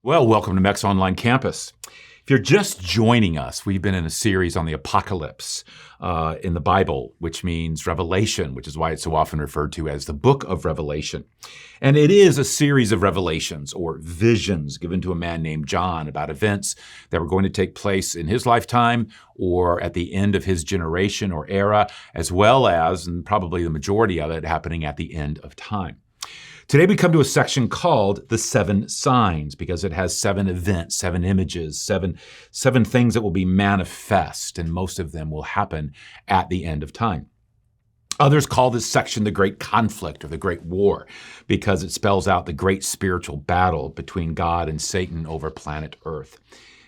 Well, welcome to Meck's online campus. If you're just joining us, we've been in a series on the apocalypse in the Bible, which means Revelation, which is why it's so often referred to as the book of Revelation. And it is a series of revelations or visions given to a man named John about events that were going to take place in his lifetime or at the end of his generation or era, as well as, and probably the majority of it, happening at the end of time. Today we come to a section called the seven signs because it has seven events, seven images, seven things that will be manifest, and most of them will happen at the end of time. Others call this section the Great Conflict or the Great War because it spells out the great spiritual battle between God and Satan over planet Earth.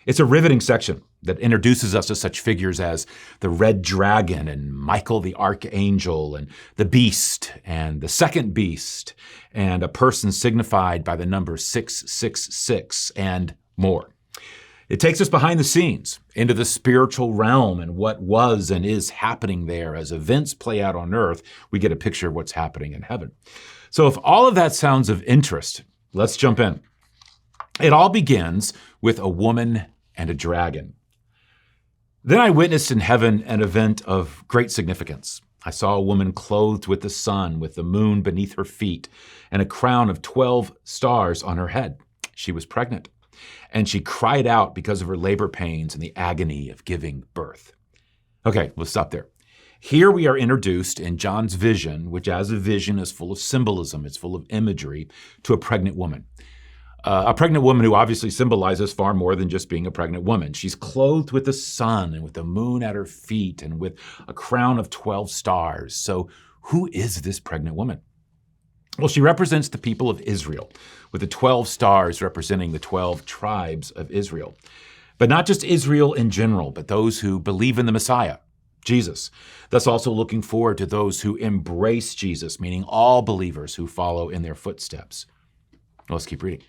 It's a riveting section that introduces us to such figures as the red dragon and Michael the archangel and the beast and the second beast and a person signified by the number 666 and more. It takes us behind the scenes into the spiritual realm and what was and is happening there. As events play out on earth, we get a picture of what's happening in heaven. So if all of that sounds of interest, let's jump in. It all begins with a woman and a dragon. Then I witnessed in heaven an event of great significance. I saw a woman clothed with the sun, with the moon beneath her feet, and a crown of 12 stars on her head. She was pregnant, and she cried out because of her labor pains and the agony of giving birth. Okay, we'll stop there. Here we are introduced in John's vision, which as a vision is full of symbolism, it's full of imagery, to a pregnant woman. A pregnant woman who obviously symbolizes far more than just being a pregnant woman. She's clothed with the sun and with the moon at her feet and with a crown of 12 stars. So who is this pregnant woman? Well, she represents the people of Israel, with the 12 stars representing the 12 tribes of Israel. But not just Israel in general, but those who believe in the Messiah, Jesus. Thus also looking forward to those who embrace Jesus, meaning all believers who follow in their footsteps. Let's keep reading.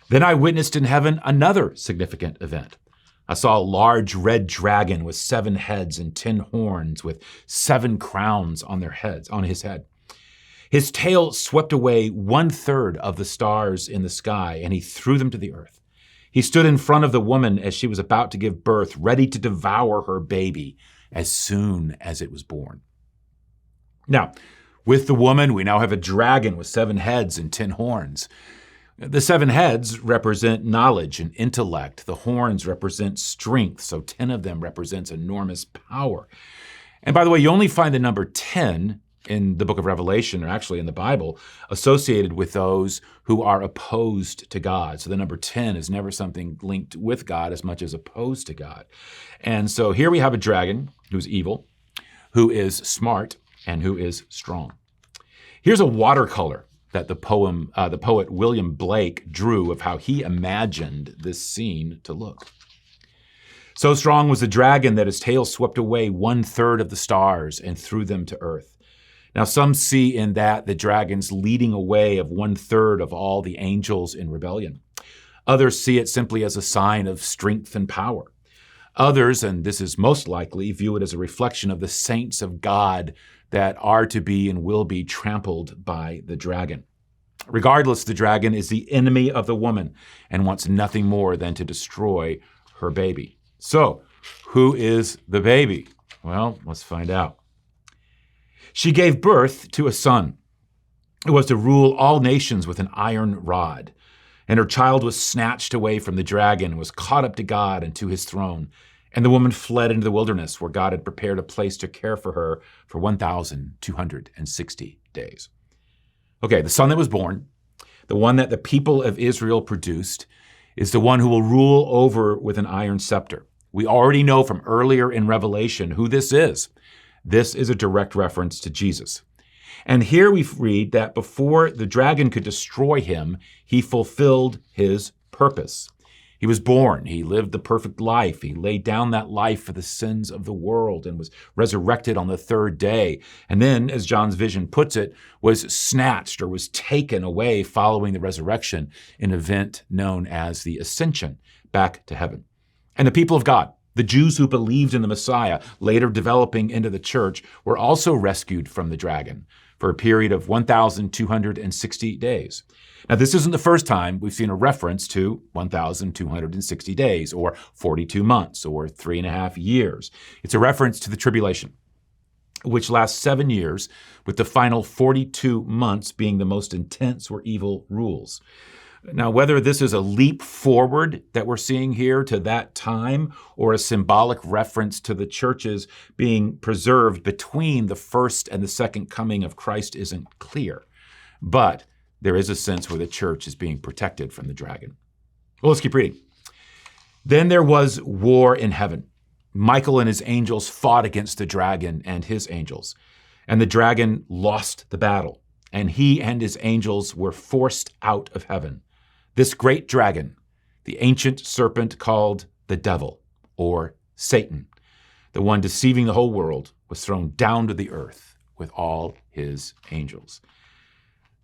Then I witnessed in heaven another significant event. I saw a large red dragon with 7 heads and 10 horns with 7 crowns on his head. His tail swept away 1/3 of the stars in the sky, and he threw them to the earth. He stood in front of the woman as she was about to give birth, ready to devour her baby as soon as it was born. Now, with the woman, we now have a dragon with 7 heads and 10 horns. The 7 heads represent knowledge and intellect. The horns represent strength, so 10 of them represents enormous power. And by the way, you only find the number 10 in the book of Revelation, or actually in the Bible, associated with those who are opposed to God. So the number 10 is never something linked with God as much as opposed to God. And so here we have a dragon who's evil, who is smart, and who is strong. Here's a watercolor that the poet William Blake drew of how he imagined this scene to look. So strong was the dragon that his tail swept away 1/3 of the stars and threw them to earth. Now some see in that the dragon's leading away of 1/3 of all the angels in rebellion. Others see it simply as a sign of strength and power. Others, and this is most likely, view it as a reflection of the saints of God that are to be and will be trampled by the dragon. Regardless, the dragon is the enemy of the woman and wants nothing more than to destroy her baby. So, who is the baby? Well, let's find out. She gave birth to a son who was to rule all nations with an iron rod. And her child was snatched away from the dragon and was caught up to God and to his throne. And the woman fled into the wilderness where God had prepared a place to care for her for 1,260 days. Okay, the son that was born, the one that the people of Israel produced, is the one who will rule over with an iron scepter. We already know from earlier in Revelation who this is. This is a direct reference to Jesus. And here we read that before the dragon could destroy him, he fulfilled his purpose. He was born, he lived the perfect life, he laid down that life for the sins of the world and was resurrected on the 3rd day. And then, as John's vision puts it, was snatched or was taken away following the resurrection, an event known as the ascension back to heaven. And the people of God, the Jews who believed in the Messiah, later developing into the church, were also rescued from the dragon. for a period of 1,260 days. Now, this isn't the first time we've seen a reference to 1,260 days, or 42 months, or 3.5 years. It's a reference to the tribulation, which lasts 7 years, with the final 42 months being the most intense where evil rules. Now, whether this is a leap forward that we're seeing here to that time, or a symbolic reference to the churches being preserved between the first and the second coming of Christ isn't clear. But there is a sense where the church is being protected from the dragon. Well, let's keep reading. Then there was war in heaven. Michael and his angels fought against the dragon and his angels. And the dragon lost the battle, and he and his angels were forced out of heaven. This great dragon, the ancient serpent called the devil, or Satan, the one deceiving the whole world, was thrown down to the earth with all his angels.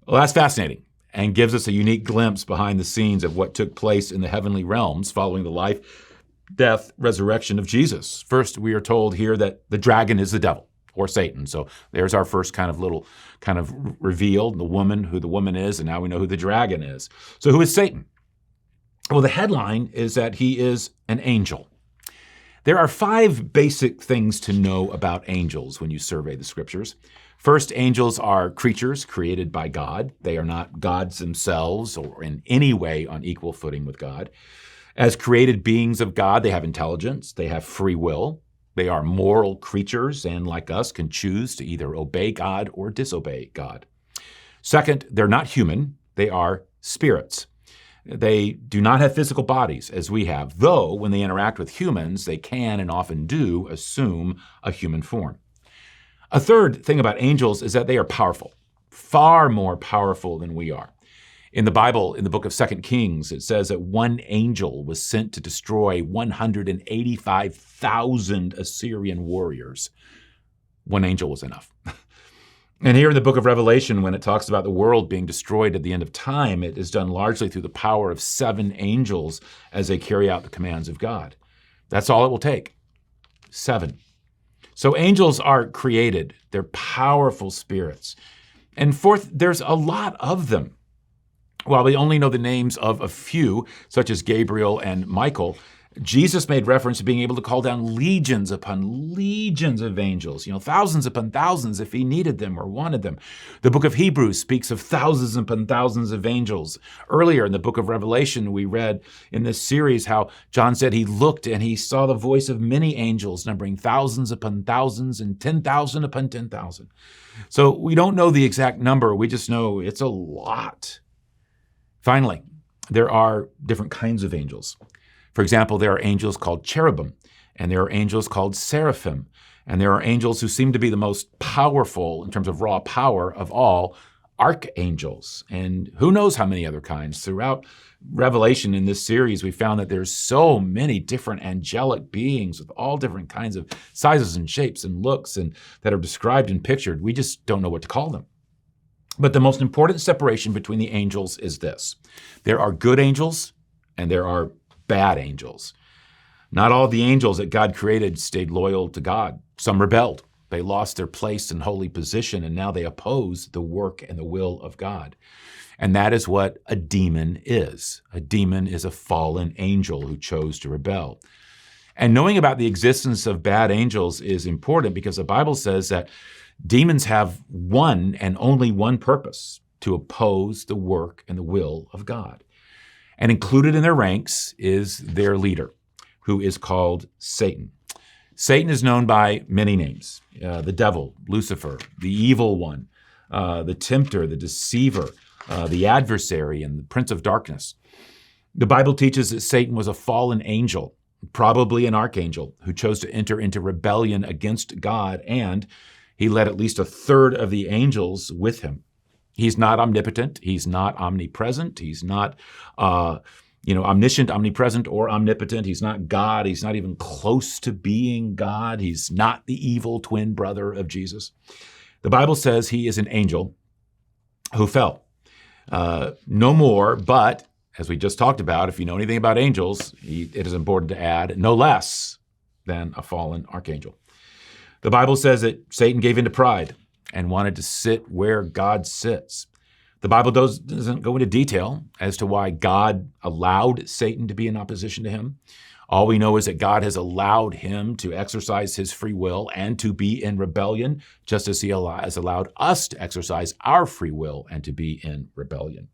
Well, that's fascinating and gives us a unique glimpse behind the scenes of what took place in the heavenly realms following the life, death, resurrection of Jesus. First, we are told here that the dragon is the devil, or Satan. So there's our first kind of reveal, who the woman is, and now we know who the dragon is. So who is Satan? Well, the headline is that he is an angel. There are 5 basic things to know about angels when you survey the scriptures. First, angels are creatures created by God. They are not gods themselves or in any way on equal footing with God. As created beings of God, they have intelligence, they have free will. They are moral creatures and, like us, can choose to either obey God or disobey God. Second, they're not human. They are spirits. They do not have physical bodies as we have, though when they interact with humans, they can and often do assume a human form. A third thing about angels is that they are powerful, far more powerful than we are. In the Bible, in the book of 2 Kings, it says that one angel was sent to destroy 185,000 Assyrian warriors. One angel was enough. And here in the book of Revelation, when it talks about the world being destroyed at the end of time, it is done largely through the power of 7 angels as they carry out the commands of God. That's all it will take. 7. So angels are created. They're powerful spirits. And fourth, there's a lot of them. While we only know the names of a few, such as Gabriel and Michael, Jesus made reference to being able to call down legions upon legions of angels, thousands upon thousands if he needed them or wanted them. The book of Hebrews speaks of thousands upon thousands of angels. Earlier in the book of Revelation, we read in this series how John said he looked and he saw the voice of many angels, numbering thousands upon thousands and 10,000 upon 10,000. So we don't know the exact number. We just know it's a lot. Finally, there are different kinds of angels. For example, there are angels called cherubim, and there are angels called seraphim, and there are angels who seem to be the most powerful in terms of raw power of all, archangels, and who knows how many other kinds. Throughout Revelation in this series, we found that there's so many different angelic beings with all different kinds of sizes and shapes and looks and that are described and pictured. We just don't know what to call them. But the most important separation between the angels is this. There are good angels and there are bad angels. Not all the angels that God created stayed loyal to God. Some rebelled. They lost their place and holy position, and now they oppose the work and the will of God. And that is what a demon is. A demon is a fallen angel who chose to rebel. And knowing about the existence of bad angels is important because the Bible says that demons have one and only one purpose: to oppose the work and the will of God. And included in their ranks is their leader, who is called Satan. Satan is known by many names: the devil, Lucifer, the evil one, the tempter, the deceiver, the adversary, and the prince of darkness. The Bible teaches that Satan was a fallen angel, probably an archangel, who chose to enter into rebellion against God, and he led at least a third of the angels with him. He's not omnipotent. He's not omnipresent. He's not omniscient, omnipresent, or omnipotent. He's not God. He's not even close to being God. He's not the evil twin brother of Jesus. The Bible says he is an angel who fell. No more, but as we just talked about, if you know anything about angels, it is important to add no less than a fallen archangel. The Bible says that Satan gave into pride. and wanted to sit where God sits. The Bible doesn't go into detail as to why God allowed Satan to be in opposition to him. All we know is that God has allowed him to exercise his free will and to be in rebellion, just as he has allowed us to exercise our free will and to be in rebellion.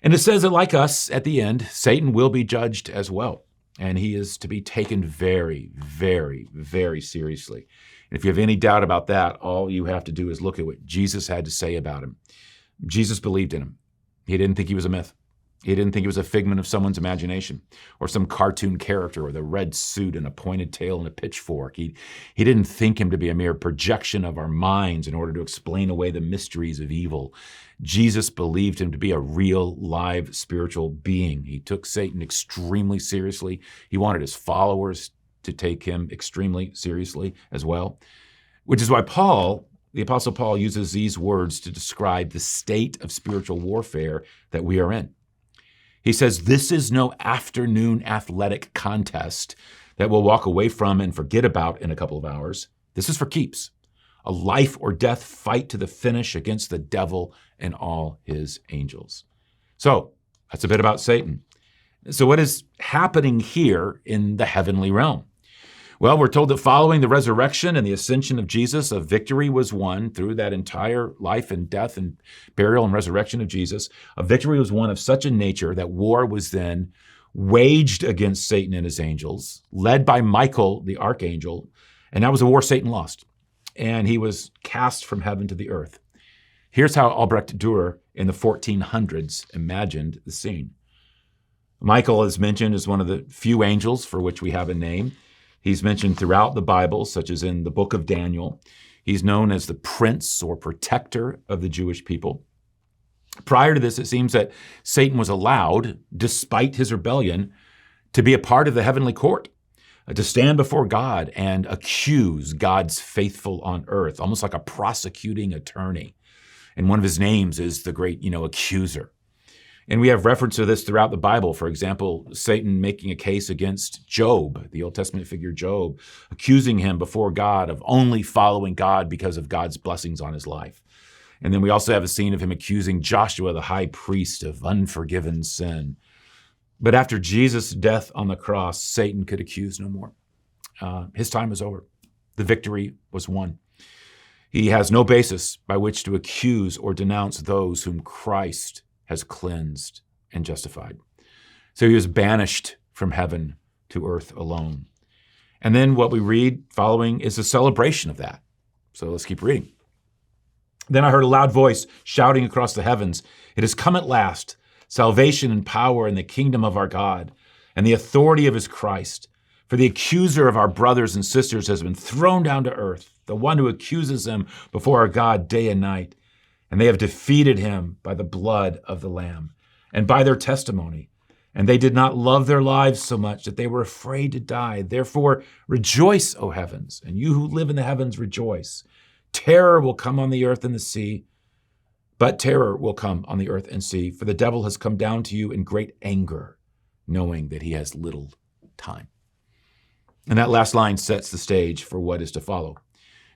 And it says that, like us, at the end, Satan will be judged as well. And he is to be taken very, very, very seriously. And if you have any doubt about that, all you have to do is look at what Jesus had to say about him. Jesus believed in him. He didn't think he was a myth. He didn't think he was a figment of someone's imagination or some cartoon character with a red suit and a pointed tail and a pitchfork. He didn't think him to be a mere projection of our minds in order to explain away the mysteries of evil. Jesus believed him to be a real, live, spiritual being. He took Satan extremely seriously. He wanted his followers to take him extremely seriously as well, which is why the Apostle Paul, uses these words to describe the state of spiritual warfare that we are in. He says, "This is no afternoon athletic contest that we'll walk away from and forget about in a couple of hours. This is for keeps. A life or death fight to the finish against the devil and all his angels." So that's a bit about Satan. So what is happening here in the heavenly realm? Well, we're told that following the resurrection and the ascension of Jesus, a victory was won through that entire life and death and burial and resurrection of Jesus. A victory was won of such a nature that war was then waged against Satan and his angels, led by Michael, the archangel. And that was a war Satan lost. And he was cast from heaven to the earth. Here's how Albrecht Dürer in the 1400s imagined the scene. Michael is mentioned as one of the few angels for which we have a name. He's mentioned throughout the Bible, such as in the book of Daniel. He's known as the prince or protector of the Jewish people. Prior to this, it seems that Satan was allowed, despite his rebellion, to be a part of the heavenly court, to stand before God and accuse God's faithful on earth, almost like a prosecuting attorney. And one of his names is the great, accuser. And we have reference to this throughout the Bible. For example, Satan making a case against Job, the Old Testament figure Job, accusing him before God of only following God because of God's blessings on his life. And then we also have a scene of him accusing Joshua, the high priest, of unforgiven sin. But after Jesus' death on the cross, Satan could accuse no more. His time was over. The victory was won. He has no basis by which to accuse or denounce those whom Christ has cleansed and justified. So he was banished from heaven to earth alone. And then what we read following is a celebration of that. So let's keep reading. "Then I heard a loud voice shouting across the heavens, 'It has come at last, salvation and power in the kingdom of our God and the authority of his Christ. For the accuser of our brothers and sisters has been thrown down to earth, the one who accuses them before our God day and night. And they have defeated him by the blood of the Lamb and by their testimony. And they did not love their lives so much that they were afraid to die. Therefore, rejoice, O heavens, and you who live in the heavens, rejoice. Terror will come on the earth and the sea, but terror will come on the earth and sea, for the devil has come down to you in great anger, knowing that he has little time." And that last line sets the stage for what is to follow.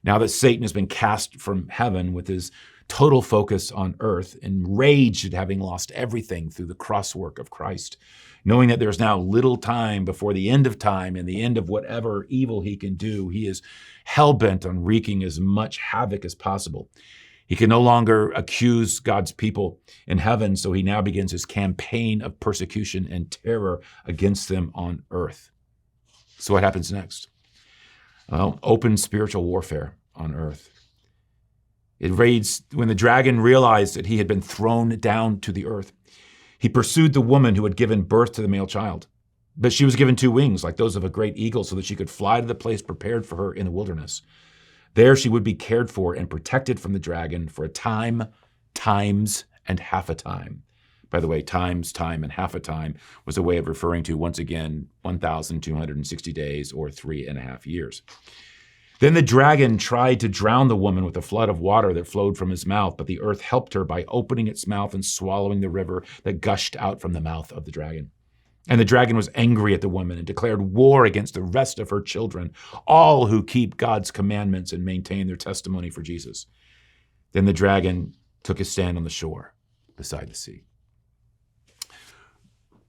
Now that Satan has been cast from heaven with his total focus on earth, enraged at having lost everything through the cross work of Christ, knowing that there's now little time before the end of time and the end of whatever evil he can do, he is hell-bent on wreaking as much havoc as possible. He can no longer accuse God's people in heaven, so he now begins his campaign of persecution and terror against them on earth. So what happens next? Well, open spiritual warfare on earth. It reads, "When the dragon realized that he had been thrown down to the earth, he pursued the woman who had given birth to the male child. But she was given 2 wings like those of a great eagle so that she could fly to the place prepared for her in the wilderness. There she would be cared for and protected from the dragon for a time, times, and half a time." By the way, times, time, and half a time was a way of referring to, once again, 1,260 days or 3.5 years. "Then the dragon tried to drown the woman with a flood of water that flowed from his mouth, but the earth helped her by opening its mouth and swallowing the river that gushed out from the mouth of the dragon. And the dragon was angry at the woman and declared war against the rest of her children, all who keep God's commandments and maintain their testimony for Jesus. Then the dragon took his stand on the shore beside the sea.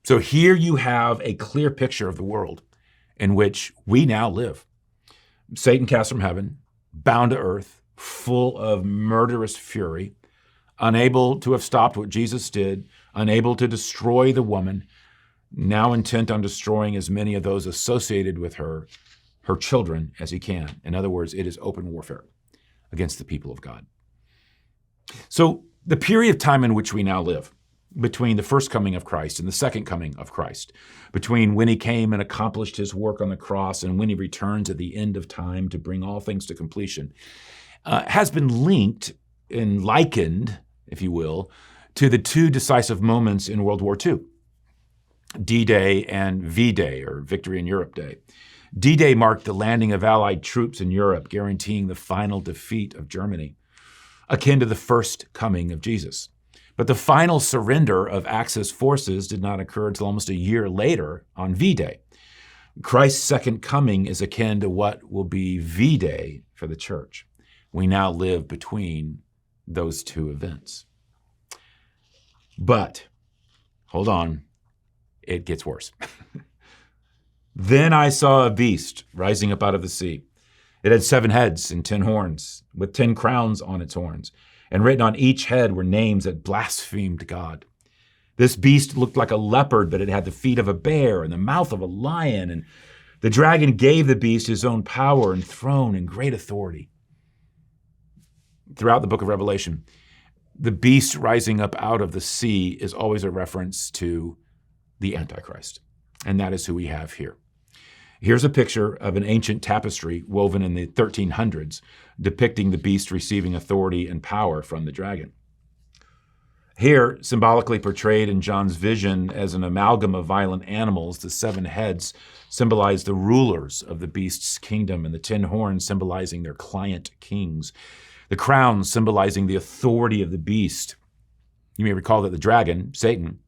So here you have a clear picture of the world in which we now live. Satan cast from heaven, bound to earth, full of murderous fury, unable to have stopped what Jesus did, unable to destroy the woman, now intent on destroying as many of those associated with her children, as he can. In other words, it is open warfare against the people of God. So the period of time in which we now live, between the first coming of Christ and the second coming of Christ, between when he came and accomplished his work on the cross and when he returns at the end of time to bring all things to completion, has been linked and likened, if you will, to the two decisive moments in World War II, D-Day and V-Day, or Victory in Europe Day. D-Day marked the landing of Allied troops in Europe, guaranteeing the final defeat of Germany, akin to the first coming of Jesus. But the final surrender of Axis forces did not occur until almost a year later on V-Day. Christ's second coming is akin to what will be V-Day for the church. We now live between those two events. But, hold on, it gets worse. Then I saw a beast rising up out of the sea. It had 7 heads and 10 horns, with 10 crowns on its horns. And written on each head were names that blasphemed God. This beast looked like a leopard, but it had the feet of a bear and the mouth of a lion. And the dragon gave the beast his own power and throne and great authority. Throughout the book of Revelation, the beast rising up out of the sea is always a reference to the Antichrist. And that is who we have here. Here's a picture of an ancient tapestry woven in the 1300s depicting the beast receiving authority and power from the dragon. Here, symbolically portrayed in John's vision as an amalgam of violent animals, the 7 heads symbolize the rulers of the beast's kingdom and the 10 horns symbolizing their client kings. The crowns symbolizing the authority of the beast. You may recall that the dragon, Satan,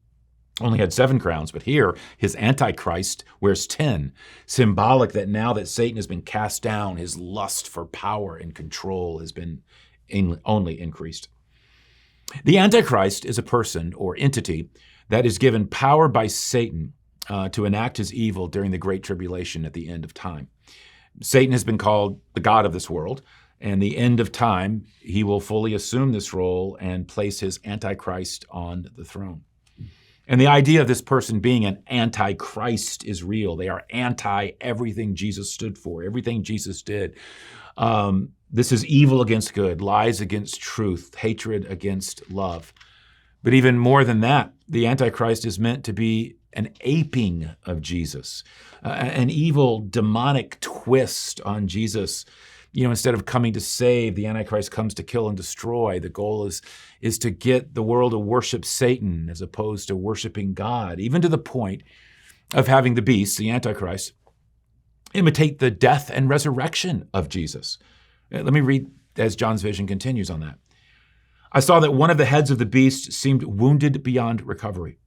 only had 7 crowns, but here his Antichrist wears 10, symbolic that now that Satan has been cast down, his lust for power and control has been only increased. The Antichrist is a person or entity that is given power by Satan to enact his evil during the Great Tribulation at the end of time. Satan has been called the god of this world, and the end of time, he will fully assume this role and place his Antichrist on the throne. And the idea of this person being an antichrist is real. They are anti everything Jesus stood for, everything Jesus did. This is evil against good, lies against truth, hatred against love. But even more than that, the Antichrist is meant to be an aping of Jesus, an evil demonic twist on Jesus. Instead of coming to save, the Antichrist comes to kill and destroy. The goal is to get the world to worship Satan as opposed to worshiping God, even to the point of having the beast, the Antichrist, imitate the death and resurrection of Jesus. Let me read as John's vision continues on that. I saw that one of the heads of the beast seemed wounded beyond recovery,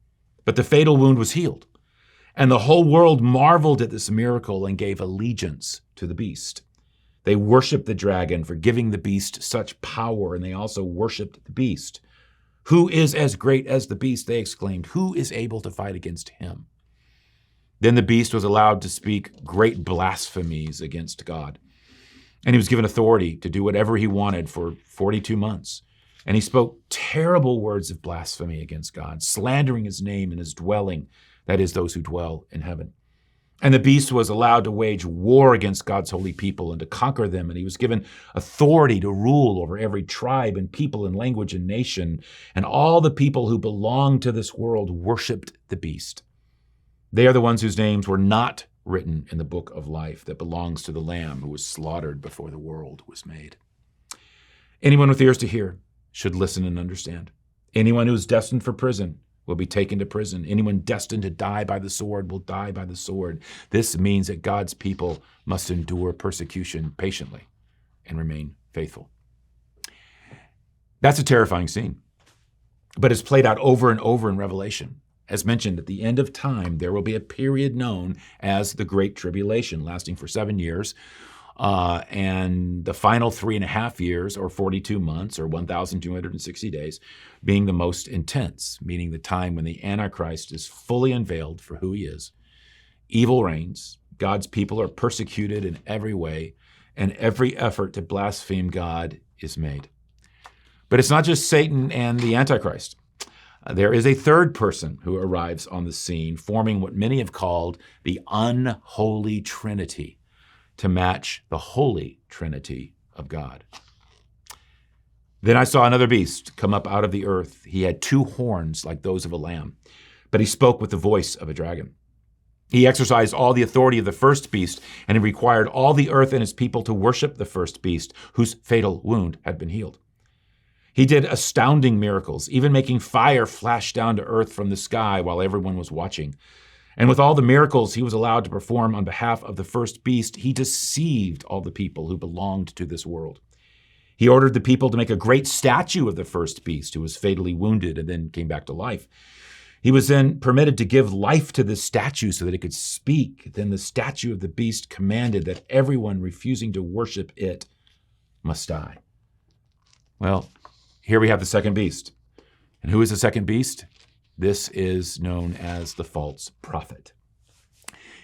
but the fatal wound was healed. And the whole world marveled at this miracle and gave allegiance to the beast. They worshiped the dragon for giving the beast such power, and they also worshiped the beast. Who is as great as the beast? They exclaimed. Who is able to fight against him? Then the beast was allowed to speak great blasphemies against God. And he was given authority to do whatever he wanted for 42 months. And he spoke terrible words of blasphemy against God, slandering his name and his dwelling, that is, those who dwell in heaven. And the beast was allowed to wage war against God's holy people and to conquer them. And he was given authority to rule over every tribe and people and language and nation. And all the people who belonged to this world worshiped the beast. They are the ones whose names were not written in the book of life that belongs to the Lamb who was slaughtered before the world was made. Anyone with ears to hear should listen and understand. Anyone who is destined for prison will be taken to prison. Anyone destined to die by the sword will die by the sword. This means that God's people must endure persecution patiently and remain faithful. That's a terrifying scene, but it's played out over and over in Revelation. As mentioned, at the end of time, there will be a period known as the Great Tribulation, lasting for 7 years. and the final 3.5 years, or 42 months, or 1,260 days, being the most intense, meaning the time when the Antichrist is fully unveiled for who he is. Evil reigns, God's people are persecuted in every way, and every effort to blaspheme God is made. But it's not just Satan and the Antichrist. There is a third person who arrives on the scene, forming what many have called the unholy Trinity, to match the holy Trinity of God. Then I saw another beast come up out of the earth. He had 2 horns like those of a lamb, but he spoke with the voice of a dragon. He exercised all the authority of the first beast, and he required all the earth and its people to worship the first beast, whose fatal wound had been healed. He did astounding miracles, even making fire flash down to earth from the sky while everyone was watching. And with all the miracles he was allowed to perform on behalf of the first beast, he deceived all the people who belonged to this world. He ordered the people to make a great statue of the first beast, who was fatally wounded and then came back to life. He was then permitted to give life to this statue so that it could speak. Then the statue of the beast commanded that everyone refusing to worship it must die. Well, here we have the second beast. And who is the second beast? This is known as the false prophet.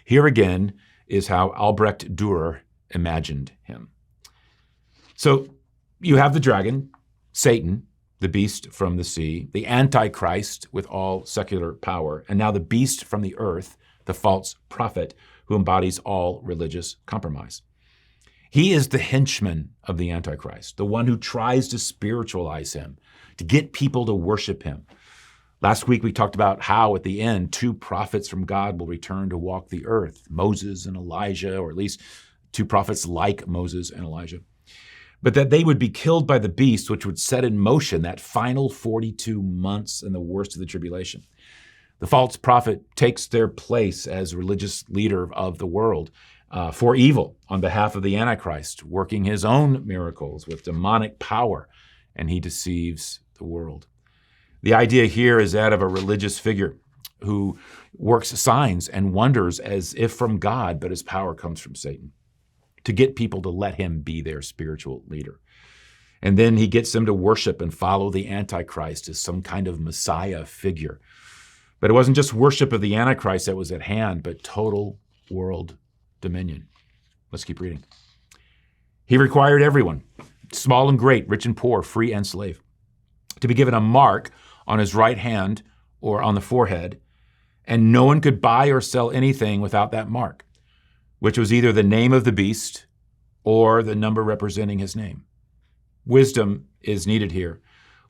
Here again is how Albrecht Dürer imagined him. So you have the dragon, Satan, the beast from the sea, the antichrist with all secular power, and now the beast from the earth, the false prophet, who embodies all religious compromise. He is the henchman of the Antichrist, the one who tries to spiritualize him, to get people to worship him. Last week, we talked about how at the end, 2 prophets from God will return to walk the earth, Moses and Elijah, or at least 2 prophets like Moses and Elijah. But that they would be killed by the beast, which would set in motion that final 42 months and the worst of the tribulation. The false prophet takes their place as religious leader of the world, for evil on behalf of the Antichrist, working his own miracles with demonic power, and he deceives the world. The idea here is that of a religious figure who works signs and wonders as if from God, but his power comes from Satan, to get people to let him be their spiritual leader. And then he gets them to worship and follow the Antichrist as some kind of Messiah figure. But it wasn't just worship of the Antichrist that was at hand, but total world dominion. Let's keep reading. He required everyone, small and great, rich and poor, free and slave, to be given a mark on his right hand or on the forehead, and no one could buy or sell anything without that mark, which was either the name of the beast or the number representing his name. Wisdom is needed here.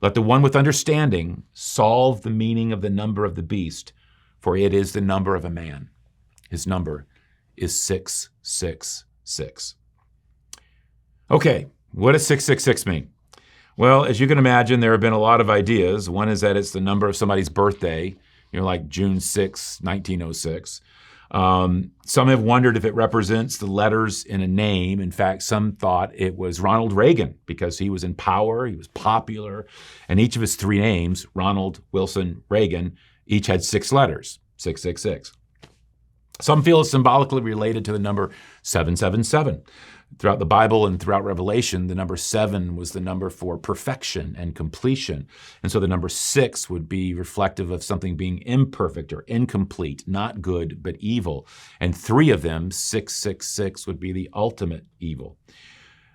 Let the one with understanding solve the meaning of the number of the beast, for it is the number of a man. His number is 666. Okay, what does 666 mean? Well, as you can imagine, there have been a lot of ideas. One is that it's the number of somebody's birthday, like June 6, 1906. Some have wondered if it represents the letters in a name. In fact, some thought it was Ronald Reagan because he was in power, he was popular, and each of his 3 names, Ronald, Wilson, Reagan, each had 6 letters, 666. Some feel it's symbolically related to the number 777. Throughout the Bible and throughout Revelation, the number 7 was the number for perfection and completion. And so the number 6 would be reflective of something being imperfect or incomplete, not good, but evil. And 3 of them, 666, would be the ultimate evil.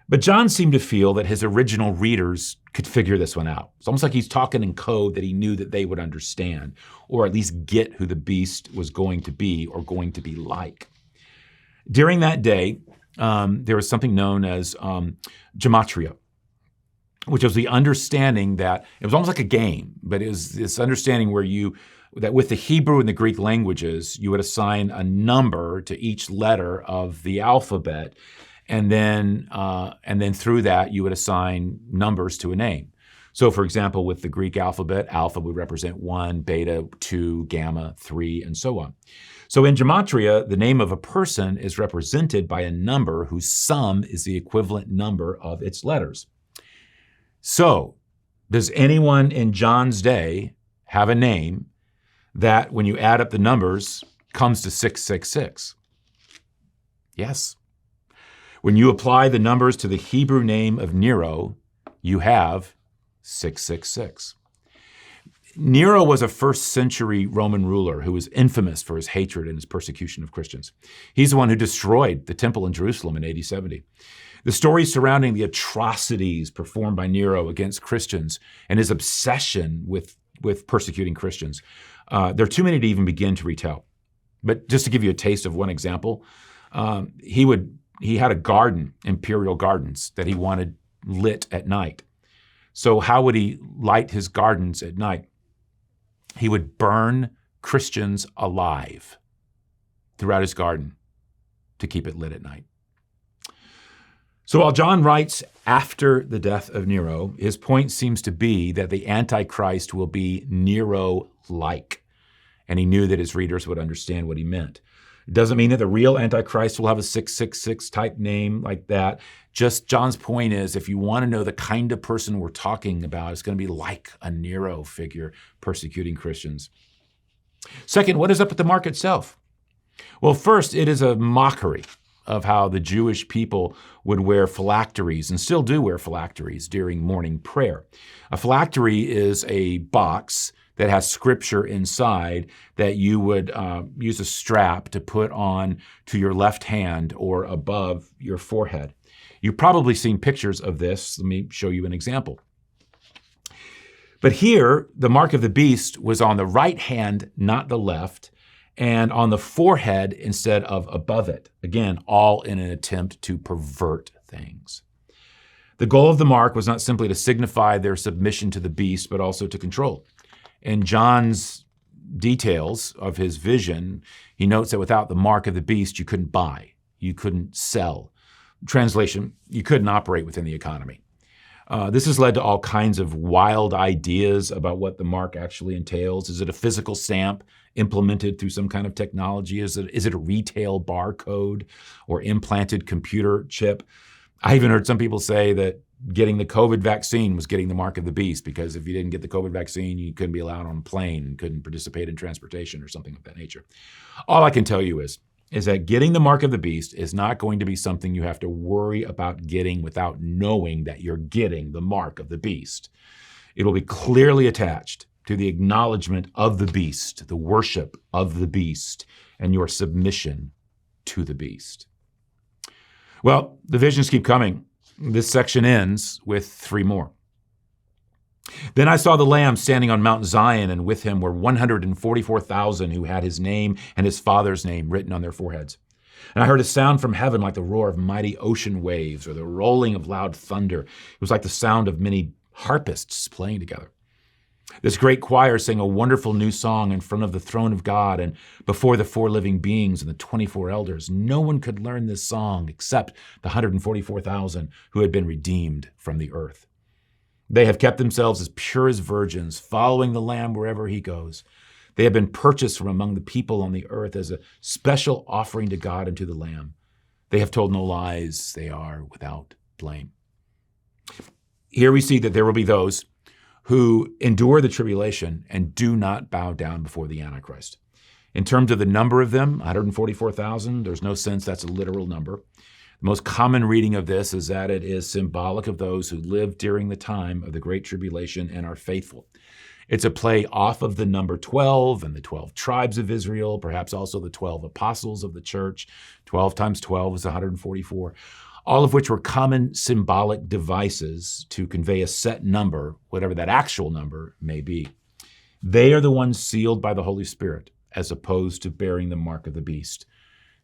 But John seemed to feel that his original readers could figure this one out. It's almost like he's talking in code that he knew that they would understand, or at least get who the beast was going to be or going to be like. During that day, there was something known as gematria, which was the understanding that it was almost like a game, but it was this understanding where that with the Hebrew and the Greek languages, you would assign a number to each letter of the alphabet, and then through that you would assign numbers to a name. So, for example, with the Greek alphabet, alpha would represent 1, beta 2, gamma 3, and so on. So in gematria, the name of a person is represented by a number whose sum is the equivalent number of its letters. So, does anyone in John's day have a name that, when you add up the numbers, comes to 666? Yes. When you apply the numbers to the Hebrew name of Nero, you have 666. Nero was a first century Roman ruler who was infamous for his hatred and his persecution of Christians. He's the one who destroyed the temple in Jerusalem in AD 70. The stories surrounding the atrocities performed by Nero against Christians and his obsession with persecuting Christians, there are too many to even begin to retell. But just to give you a taste of one example, he had a garden, imperial gardens, that he wanted lit at night. So how would he light his gardens at night? He would burn Christians alive throughout his garden to keep it lit at night. So while John writes after the death of Nero, his point seems to be that the Antichrist will be Nero-like. And he knew that his readers would understand what he meant. It doesn't mean that the real Antichrist will have a 666 type name like that. Just John's point is, if you want to know the kind of person we're talking about, it's going to be like a Nero figure persecuting Christians. Second, what is up with the mark itself? Well, first, it is a mockery of how the Jewish people would wear phylacteries and still do wear phylacteries during morning prayer. A phylactery is a box that has scripture inside that you would use a strap to put on to your left hand or above your forehead. You've probably seen pictures of this. Let me show you an example. But here, the mark of the beast was on the right hand, not the left, and on the forehead instead of above it. Again, all in an attempt to pervert things. The goal of the mark was not simply to signify their submission to the beast, but also to control. In John's details of his vision, he notes that without the mark of the beast, you couldn't buy, you couldn't sell. Translation, you couldn't operate within the economy. This has led to all kinds of wild ideas about what the mark actually entails. Is it a physical stamp implemented through some kind of technology? Is it a retail barcode or implanted computer chip? I even heard some people say that getting the COVID vaccine was getting the mark of the beast, because if you didn't get the COVID vaccine, you couldn't be allowed on a plane and couldn't participate in transportation or something of that nature. All I can tell you is that getting the mark of the beast is not going to be something you have to worry about getting without knowing that you're getting the mark of the beast. It will be clearly attached to the acknowledgement of the beast, the worship of the beast, and your submission to the beast. Well, the visions keep coming. This section ends with 3 more. Then I saw the Lamb standing on Mount Zion, and with him were 144,000 who had his name and his Father's name written on their foreheads. And I heard a sound from heaven like the roar of mighty ocean waves or the rolling of loud thunder. It was like the sound of many harpists playing together. This great choir sang a wonderful new song in front of the throne of God and before the 4 living beings and the 24 elders. No one could learn this song except the 144,000 who had been redeemed from the earth. They have kept themselves as pure as virgins, following the Lamb wherever he goes. They have been purchased from among the people on the earth as a special offering to God and to the Lamb. They have told no lies. They are without blame. Here we see that there will be those who endure the tribulation and do not bow down before the Antichrist. In terms of the number of them, 144,000, there's no sense that's a literal number. The most common reading of this is that it is symbolic of those who lived during the time of the Great Tribulation and are faithful. It's a play off of the number 12 and the 12 tribes of Israel, perhaps also the 12 apostles of the church. 12 times 12 is 144. All of which were common symbolic devices to convey a set number, whatever that actual number may be. They are the ones sealed by the Holy Spirit, as opposed to bearing the mark of the beast.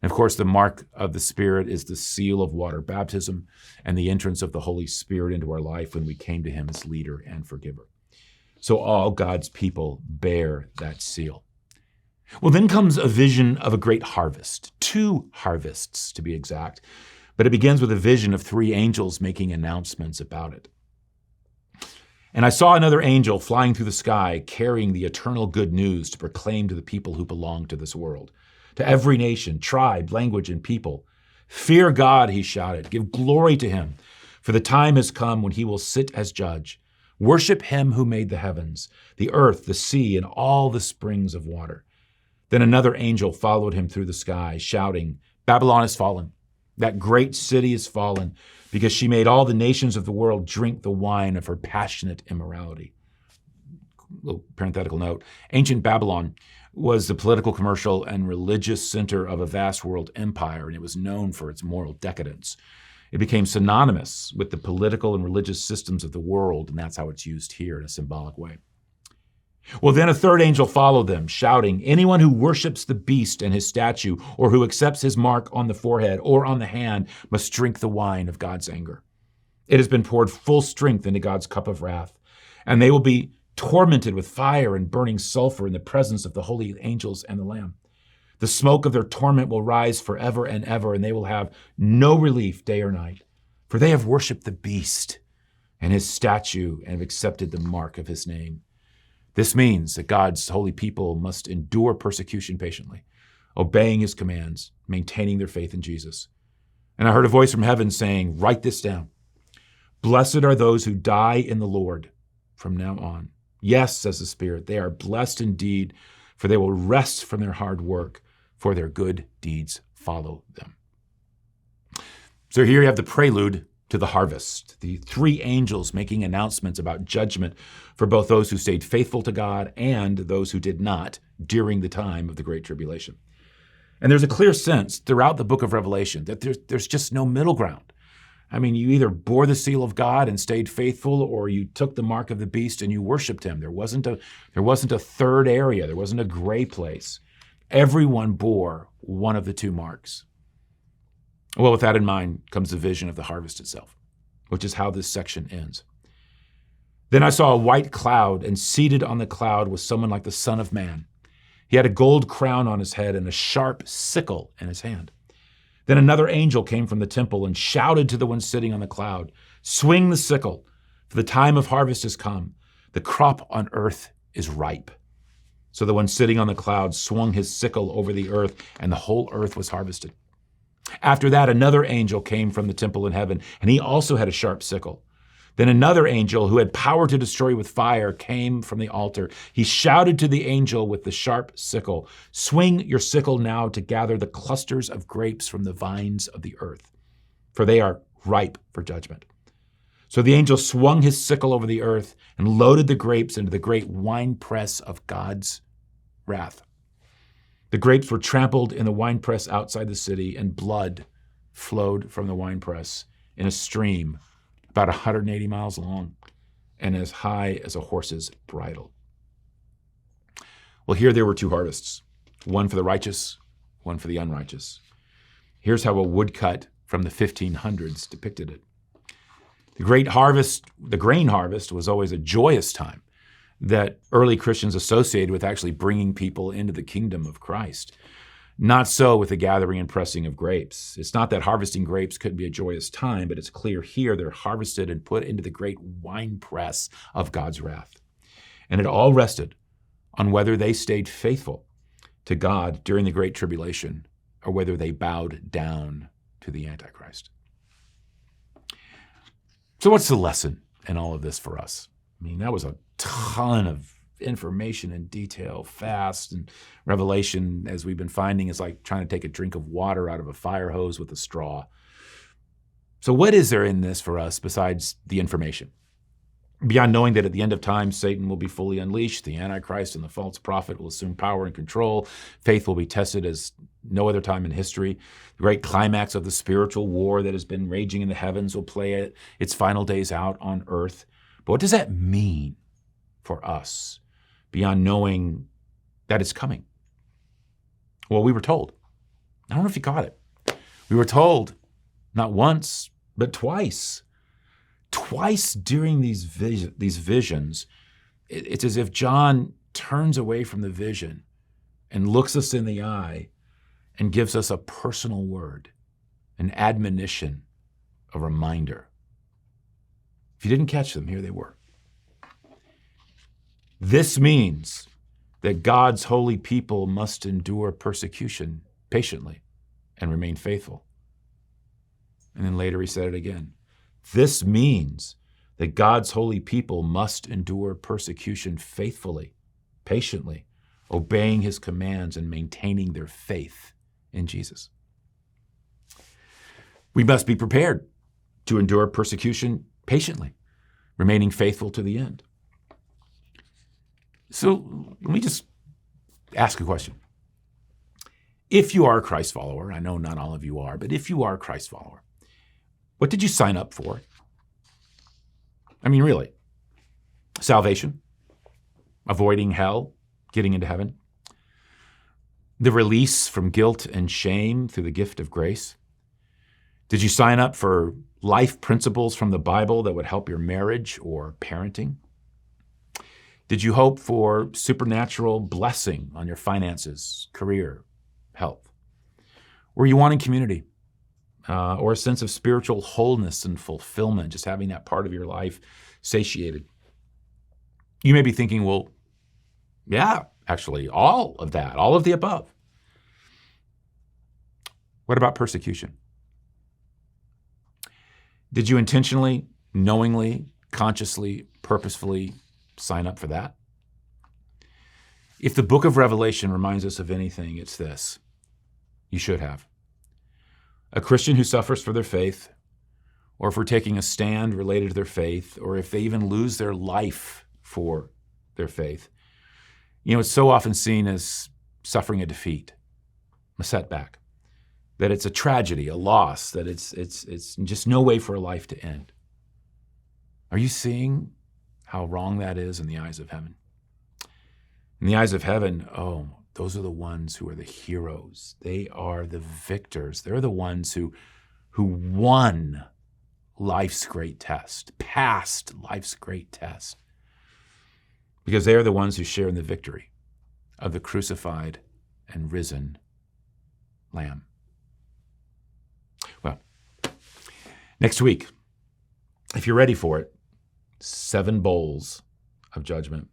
And of course, the mark of the Spirit is the seal of water baptism and the entrance of the Holy Spirit into our life when we came to him as leader and forgiver. So all God's people bear that seal. Well, then comes a vision of a great harvest, 2 harvests to be exact. But it begins with a vision of 3 angels making announcements about it. And I saw another angel flying through the sky, carrying the eternal good news to proclaim to the people who belong to this world, to every nation, tribe, language, and people. Fear God, he shouted. Give glory to him, for the time has come when he will sit as judge. Worship him who made the heavens, the earth, the sea, and all the springs of water. Then another angel followed him through the sky, shouting, Babylon is fallen. That great city is fallen because she made all the nations of the world drink the wine of her passionate immorality. Little parenthetical note. Ancient Babylon was the political, commercial, and religious center of a vast world empire, and it was known for its moral decadence. It became synonymous with the political and religious systems of the world, and that's how it's used here in a symbolic way. Well, then a third angel followed them, shouting, "Anyone who worships the beast and his statue, or who accepts his mark on the forehead or on the hand, must drink the wine of God's anger. It has been poured full strength into God's cup of wrath, and they will be tormented with fire and burning sulfur in the presence of the holy angels and the Lamb. The smoke of their torment will rise forever and ever, and they will have no relief day or night, for they have worshipped the beast and his statue and have accepted the mark of his name." This means that God's holy people must endure persecution patiently, obeying his commands, maintaining their faith in Jesus. And I heard a voice from heaven saying, "Write this down. Blessed are those who die in the Lord from now on. Yes, says the Spirit, they are blessed indeed, for they will rest from their hard work, for their good deeds follow them." So here you have the prelude to the harvest, the three angels making announcements about judgment for both those who stayed faithful to God and those who did not during the time of the Great Tribulation. And there's a clear sense throughout the book of Revelation that there's just no middle ground. I mean, you either bore the seal of God and stayed faithful, or you took the mark of the beast and you worshiped him. There wasn't a third area. There wasn't a gray place. Everyone bore one of the two marks. Well, with that in mind comes the vision of the harvest itself, which is how this section ends. "Then I saw a white cloud, and seated on the cloud was someone like the Son of Man. He had a gold crown on his head and a sharp sickle in his hand. Then another angel came from the temple and shouted to the one sitting on the cloud, 'Swing the sickle, for the time of harvest has come. The crop on earth is ripe.' So the one sitting on the cloud swung his sickle over the earth, and the whole earth was harvested. After that, another angel came from the temple in heaven, and he also had a sharp sickle. Then another angel who had power to destroy with fire came from the altar. He shouted to the angel with the sharp sickle, 'Swing your sickle now to gather the clusters of grapes from the vines of the earth, for they are ripe for judgment.' So the angel swung his sickle over the earth and loaded the grapes into the great winepress of God's wrath. The grapes were trampled in the winepress outside the city, and blood flowed from the winepress in a stream about 180 miles long and as high as a horse's bridle." Well, here there were two harvests, one for the righteous, one for the unrighteous. Here's how a woodcut from the 1500s depicted it. The great harvest, the grain harvest, was always a joyous time that early Christians associated with actually bringing people into the kingdom of Christ. Not so with the gathering and pressing of grapes. It's not that harvesting grapes couldn't be a joyous time, but it's clear here they're harvested and put into the great winepress of God's wrath. And it all rested on whether they stayed faithful to God during the Great Tribulation or whether they bowed down to the Antichrist. So what's the lesson in all of this for us? I mean, that was a ton of information and detail, fast, and Revelation, as we've been finding, is like trying to take a drink of water out of a fire hose with a straw. So what is there in this for us besides the information? Beyond knowing that at the end of time, Satan will be fully unleashed, the Antichrist and the false prophet will assume power and control, faith will be tested as no other time in history, the great climax of the spiritual war that has been raging in the heavens will play its final days out on earth. But what does that mean for us beyond knowing that it's coming? Well, we were told. I don't know if you caught it. We were told not once, but twice. Twice during these visions, it's as if John turns away from the vision and looks us in the eye and gives us a personal word, an admonition, a reminder. If you didn't catch them, here they were. This means that God's holy people must endure persecution patiently and remain faithful. And then later he said it again. This means that God's holy people must endure persecution faithfully, patiently, obeying his commands and maintaining their faith in Jesus. We must be prepared to endure persecution patiently, remaining faithful to the end. So let me just ask a question. If you are a Christ follower, I know not all of you are, but if you are a Christ follower, what did you sign up for? I mean, really. Salvation, avoiding hell, getting into heaven, the release from guilt and shame through the gift of grace. Did you sign up for life principles from the Bible that would help your marriage or parenting? Did you hope for supernatural blessing on your finances, career, health? Were you wanting community or a sense of spiritual wholeness and fulfillment, just having that part of your life satiated? You may be thinking, well, yeah, actually, all of that, all of the above. What about persecution? Did you intentionally, knowingly, consciously, purposefully sign up for that? If the book of Revelation reminds us of anything, it's this. You should have. A Christian who suffers for their faith, or for taking a stand related to their faith, or if they even lose their life for their faith, it's so often seen as suffering a defeat, a setback, that it's a tragedy, a loss, that it's just no way for a life to end. Are you seeing how wrong that is in the eyes of heaven? In the eyes of heaven, those are the ones who are the heroes. They are the victors. They're the ones who won life's great test, passed life's great test, because they are the ones who share in the victory of the crucified and risen Lamb. Well, next week, if you're ready for it, 7 bowls of judgment.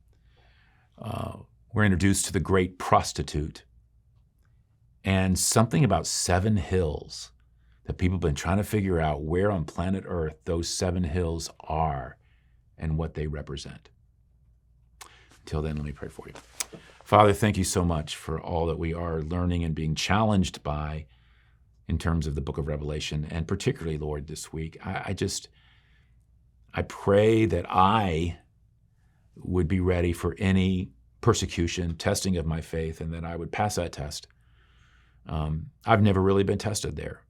We're introduced to the great prostitute and something about 7 hills that people have been trying to figure out where on planet Earth those 7 hills are and what they represent. Until then, let me pray for you. Father, thank you so much for all that we are learning and being challenged by in terms of the book of Revelation, and particularly, Lord, this week. I pray that I would be ready for any persecution, testing of my faith, and that I would pass that test. I've never really been tested there,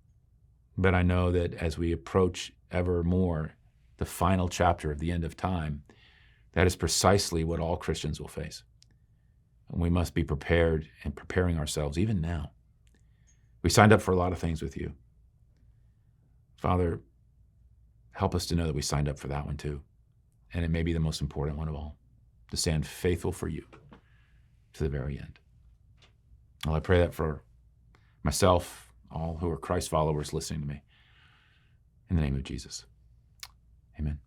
but I know that as we approach ever more the final chapter of the end of time, that is precisely what all Christians will face. And we must be prepared and preparing ourselves even now. We signed up for a lot of things with you. Father, help us to know that we signed up for that one too. And it may be the most important one of all, to stand faithful for you to the very end. Well, I pray that for myself, all who are Christ followers listening to me. In the name of Jesus, amen.